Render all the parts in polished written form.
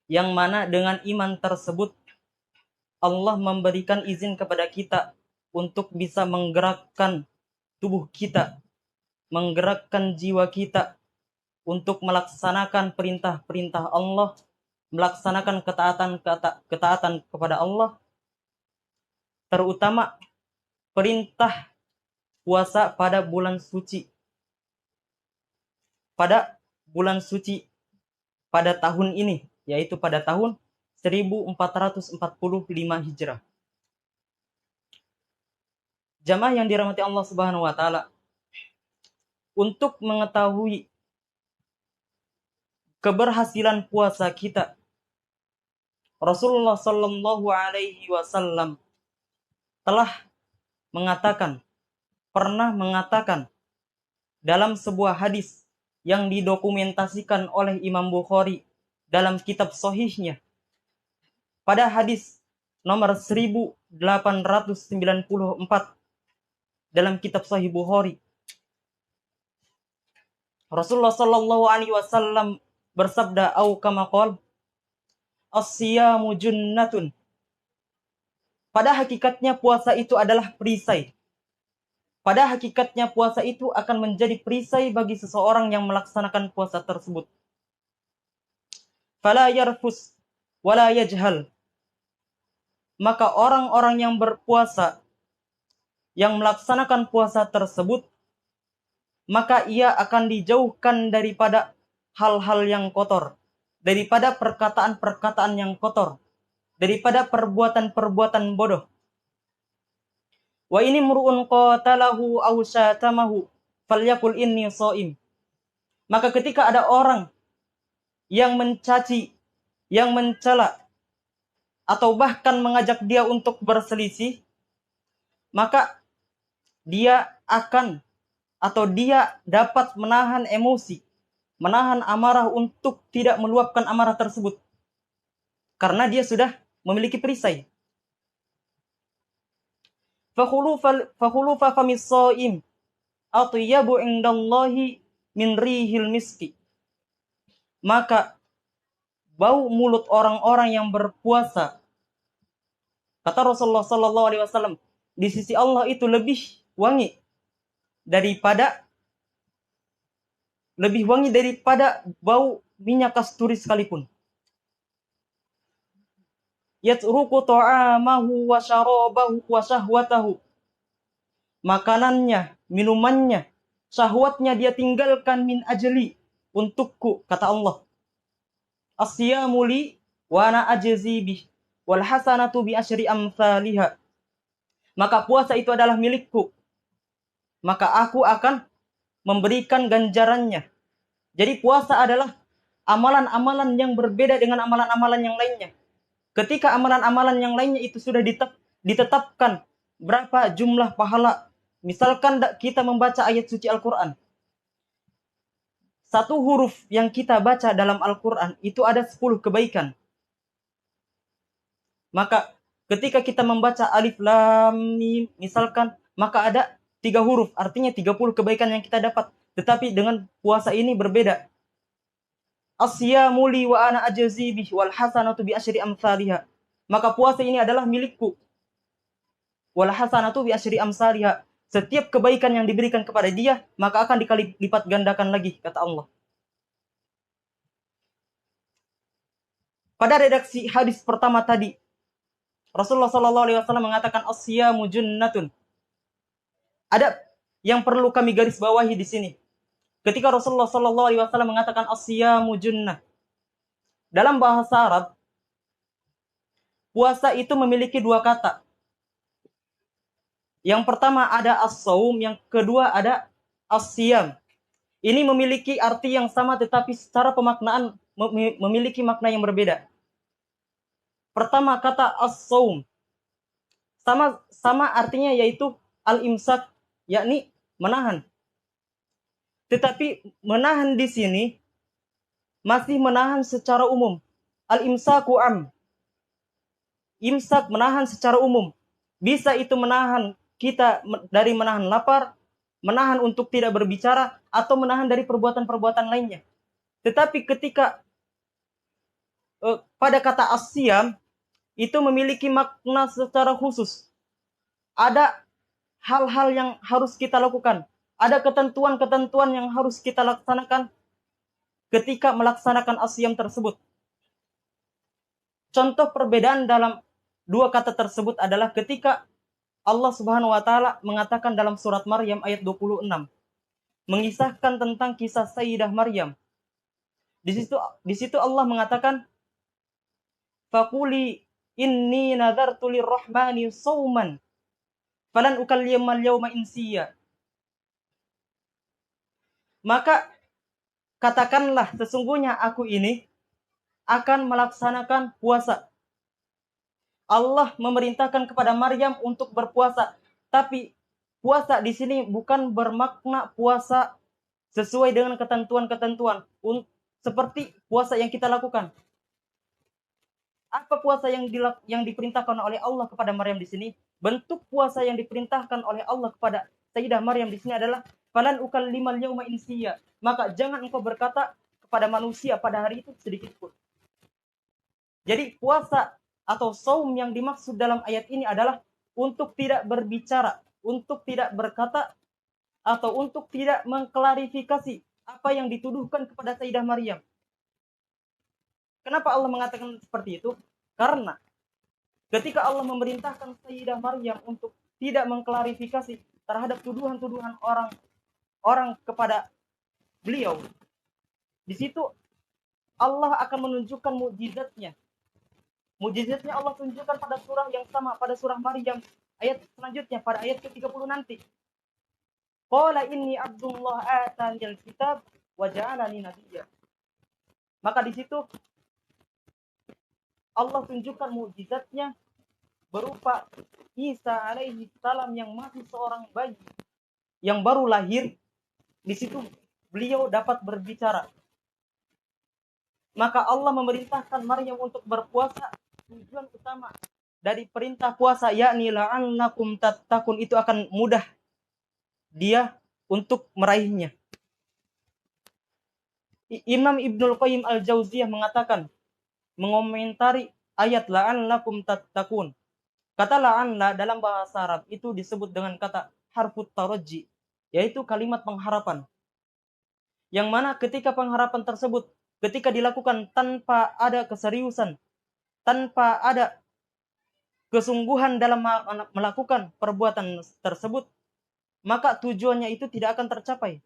yang mana dengan iman tersebut Allah memberikan izin kepada kita untuk bisa menggerakkan tubuh kita, menggerakkan jiwa kita untuk melaksanakan perintah-perintah Allah, melaksanakan ketaatan kepada Allah, terutama perintah puasa pada bulan suci. Pada bulan suci pada tahun ini, yaitu pada tahun 1445 Hijrah. Jamaah yang dirahmati Allah Subhanahu wa taala, untuk mengetahui keberhasilan puasa kita, Rasulullah Shallallahu alaihi wasallam telah pernah mengatakan dalam sebuah hadis yang didokumentasikan oleh Imam Bukhari dalam kitab sahihnya, pada hadis nomor 1894 dalam kitab Sahih Bukhari, Rasulullah Shallallahu alaihi wasallam bersabda, au kama qala, as-siyamu junnatun. Pada hakikatnya puasa itu adalah perisai. Pada hakikatnya puasa itu akan menjadi perisai bagi seseorang yang melaksanakan puasa tersebut. Fala yarfus wala yajhal. Maka orang-orang yang berpuasa, yang melaksanakan puasa tersebut, maka ia akan dijauhkan daripada hal-hal yang kotor, daripada perkataan-perkataan yang kotor, daripada perbuatan-perbuatan bodoh. Wa ini mur'un qatalahu aw syatamahu falyakul inni shaim. Maka ketika ada orang yang mencaci, yang mencela, atau bahkan mengajak dia untuk berselisih, maka dia akan atau dia dapat menahan emosi, menahan amarah untuk tidak meluapkan amarah tersebut, karena dia sudah memiliki perisai. Fakhulufa famis shaim atyabu indallahi min rihil miski. Maka bau mulut orang-orang yang berpuasa, kata Rasulullah sallallahu alaihi wasallam, di sisi Allah itu lebih wangi daripada bau minyak kasturi sekalipun. Yatruku ta'amahu wa syarabahu wa syahwatahu. Makanannya, minumannya, syahwatnya dia tinggalkan min ajli, untukku, kata Allah. As-siyamu li wa ana ajzi bih wal hasanatu bi asyri amsalihha. Maka puasa itu adalah milikku, maka aku akan memberikan ganjarannya. Jadi puasa adalah amalan-amalan yang berbeda dengan amalan-amalan yang lainnya. Ketika amalan-amalan yang lainnya itu sudah ditetapkan berapa jumlah pahala. Misalkan kita membaca ayat suci Al-Quran. Satu huruf yang kita baca dalam Al-Quran itu ada 10 kebaikan. Maka ketika kita membaca alif lam mim misalkan, maka ada 3 huruf, artinya 30 kebaikan yang kita dapat. Tetapi dengan puasa ini berbeda. As-siyamu li wa ana ajzi bih wal hasanatu bi asyri amsalihha. Maka puasa ini adalah milikku. Wal hasanatu bi asyri amsalihha. Setiap kebaikan yang diberikan kepada dia, maka akan dikali lipat gandakan lagi, kata Allah. Pada redaksi hadis pertama tadi, Rasulullah sallallahu alaihi wasallam mengatakan as-siyamu junnatun. Ada yang perlu kami garis bawahi di sini. Ketika Rasulullah sallallahu alaihi wasallam mengatakan as-siyamu junnah, dalam bahasa Arab, puasa itu memiliki 2 kata. Yang pertama ada as-saum, yang kedua ada as-siyam. Ini memiliki arti yang sama tetapi secara pemaknaan memiliki makna yang berbeda. Pertama kata as-saum, sama artinya yaitu al-imsak, yakni menahan. Tetapi menahan di sini masih menahan secara umum. Al-imsaku am. Imsak menahan secara umum. Bisa itu menahan kita dari menahan lapar, menahan untuk tidak berbicara, atau menahan dari perbuatan-perbuatan lainnya. Tetapi ketika pada kata asyam itu memiliki makna secara khusus. Ada hal-hal yang harus kita lakukan. Ada ketentuan-ketentuan yang harus kita laksanakan ketika melaksanakan asyam tersebut. Contoh perbedaan dalam dua kata tersebut adalah ketika Allah Subhanahu wa taala mengatakan dalam surat Maryam ayat 26, mengisahkan tentang kisah Sayyidah Maryam. Di situ Allah mengatakan, "Faquli inni nadartu lirrahmani shauman falan ukallimal yauma insiya." Maka katakanlah, sesungguhnya aku ini akan melaksanakan puasa. Allah memerintahkan kepada Maryam untuk berpuasa, tapi puasa di sini bukan bermakna puasa sesuai dengan ketentuan-ketentuan seperti puasa yang kita lakukan. Apa puasa yang diperintahkan oleh Allah kepada Maryam di sini? Bentuk puasa yang diperintahkan oleh Allah kepada Sayyidah Maryam di sini adalah falan ukallimal yauma insiya. Maka jangan engkau berkata kepada manusia pada hari itu sedikit pun. Jadi puasa atau saum yang dimaksud dalam ayat ini adalah untuk tidak berbicara, untuk tidak berkata, atau untuk tidak mengklarifikasi apa yang dituduhkan kepada Sayyidah Maryam. Kenapa Allah mengatakan seperti itu? Karena ketika Allah memerintahkan Sayyidah Maryam untuk tidak mengklarifikasi terhadap tuduhan-tuduhan orang kepada beliau, di situ Allah akan menunjukkan mukjizatnya. Mukjizatnya Allah tunjukkan pada surah yang sama, pada surah Maryam ayat selanjutnya, pada ayat ke-30 nanti. Qala inni Abdullah ataniyal kitab wa ja'alani nabiyya. Maka di situ Allah tunjukkan mukjizatnya berupa Isa alaihi salam yang masih seorang bayi yang baru lahir. Di situ beliau dapat berbicara. Maka Allah memerintahkan Maryam untuk berpuasa. Tujuan utama dari perintah puasa yakni la'annakum tattaqun, itu akan mudah dia untuk meraihnya. Imam Ibnul Qayyim Al-Jauziyah mengatakan, mengomentari ayat la'allakum tattaqun. Kata la'anna dalam bahasa Arab itu disebut dengan kata harfut tarajji, yaitu kalimat pengharapan. Yang mana ketika pengharapan tersebut, ketika dilakukan tanpa ada keseriusan, tanpa ada kesungguhan dalam melakukan perbuatan tersebut, maka tujuannya itu tidak akan tercapai.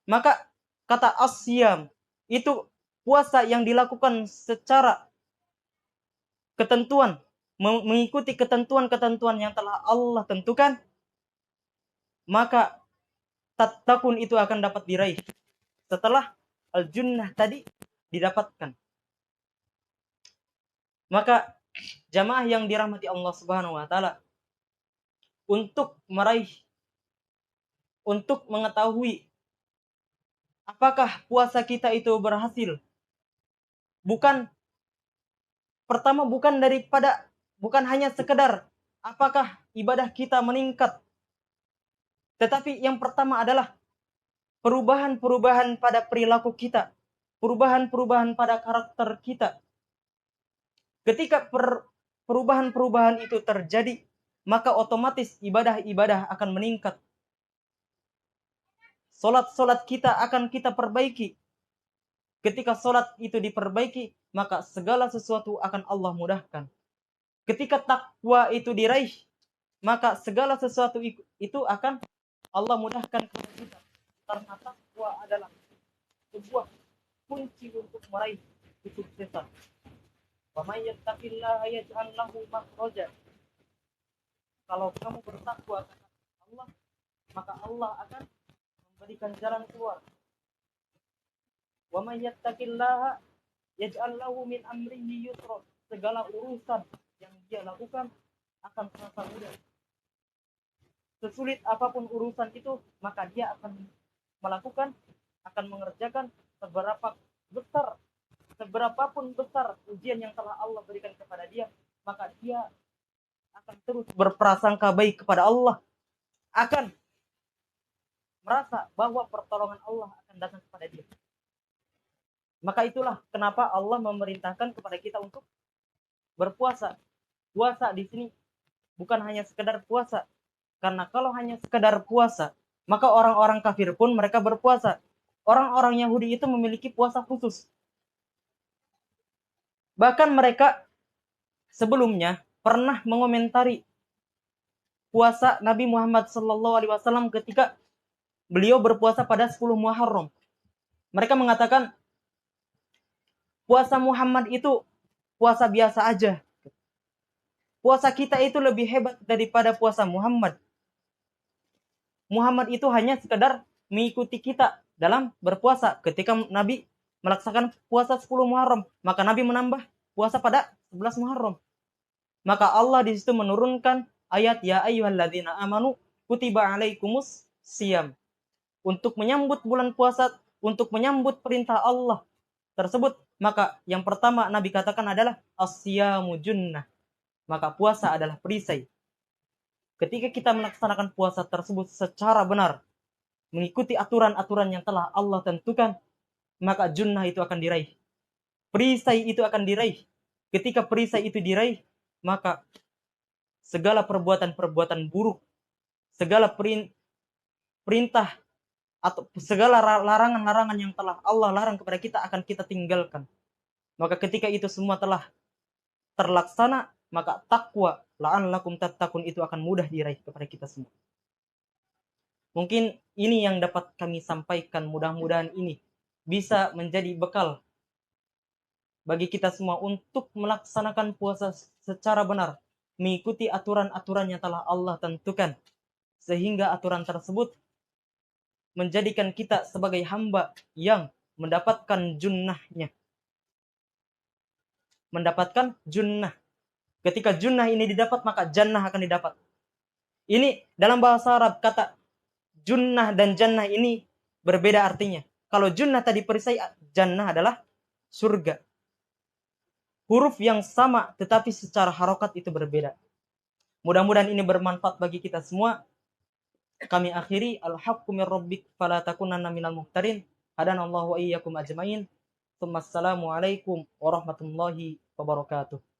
Maka kata asyam itu puasa yang dilakukan secara ketentuan, mengikuti ketentuan-ketentuan yang telah Allah tentukan, maka tattaqun itu akan dapat diraih setelah al-junnah tadi didapatkan. Maka jamaah yang dirahmati Allah Subhanahu wa taala, untuk meraih, untuk mengetahui apakah puasa kita itu berhasil, bukan hanya sekedar apakah ibadah kita meningkat, tetapi yang pertama adalah perubahan-perubahan pada perilaku kita, perubahan-perubahan pada karakter kita. Ketika perubahan-perubahan itu terjadi, maka otomatis ibadah-ibadah akan meningkat. Solat-solat kita akan kita perbaiki. Ketika solat itu diperbaiki, maka segala sesuatu akan Allah mudahkan. Ketika takwa itu diraih, maka segala sesuatu itu akan Allah mudahkan kepada kita. Karena takwa adalah sebuah kunci untuk meraih kesuksesan. Wa may yattaqillaha yaj'al lahu makhraja. Kalau kamu bertakwa kepada Allah, maka Allah akan memberikan jalan keluar. Wa may yattaqillaha yaj'al lahu min amrihi yusra. Segala urusan yang dia lakukan akan terasa mudah. Sesulit apapun urusan itu, maka dia akan melakukan, akan mengerjakan seberapapun besar ujian yang telah Allah berikan kepada dia, maka dia akan terus berprasangka baik kepada Allah, akan merasa bahwa pertolongan Allah akan datang kepada dia. Maka itulah kenapa Allah memerintahkan kepada kita untuk berpuasa. Puasa di sini bukan hanya sekedar puasa. Karena kalau hanya sekedar puasa, maka orang-orang kafir pun mereka berpuasa. Orang-orang Yahudi itu memiliki puasa khusus. Bahkan mereka sebelumnya pernah mengomentari puasa Nabi Muhammad SAW ketika beliau berpuasa pada 10 Muharram. Mereka mengatakan puasa Muhammad itu puasa biasa aja. Puasa kita itu lebih hebat daripada puasa Muhammad. Muhammad itu hanya sekedar mengikuti kita dalam berpuasa. Ketika Nabi melaksanakan puasa 10 Muharram, maka Nabi menambah puasa pada 11 Muharram. Maka Allah di situ menurunkan ayat ya ayyuhalladzina amanu kutiba alaikumus siyam. Untuk menyambut bulan puasa, untuk menyambut perintah Allah tersebut, maka yang pertama Nabi katakan adalah as-siyamu junnah. Maka puasa adalah perisai. Ketika kita melaksanakan puasa tersebut secara benar, mengikuti aturan-aturan yang telah Allah tentukan, maka junnah itu akan diraih. Perisai itu akan diraih. Ketika perisai itu diraih, maka segala perbuatan-perbuatan buruk, segala perintah atau segala larangan-larangan yang telah Allah larang kepada kita akan kita tinggalkan. Maka ketika itu semua telah terlaksana, maka takwa la'allakum tattaqun itu akan mudah diraih kepada kita semua. Mungkin ini yang dapat kami sampaikan, mudah-mudahan ini bisa menjadi bekal bagi kita semua untuk melaksanakan puasa secara benar, mengikuti aturan-aturan yang telah Allah tentukan, sehingga aturan tersebut menjadikan kita sebagai hamba yang mendapatkan junnahnya. Mendapatkan junnah. Ketika junnah ini didapat, maka jannah akan didapat. Ini dalam bahasa Arab kata junnah dan jannah ini berbeda artinya. Kalau junnah tadi perisai, jannah adalah surga. Huruf yang sama tetapi secara harokat itu berbeda. Mudah-mudahan ini bermanfaat bagi kita semua. Kami akhiri al-haqqu min rabbik fala takunanna minal muhtarin. Hadanallahu wa iyyakum ajmain. Assalamualaikum warahmatullahi wabarakatuh.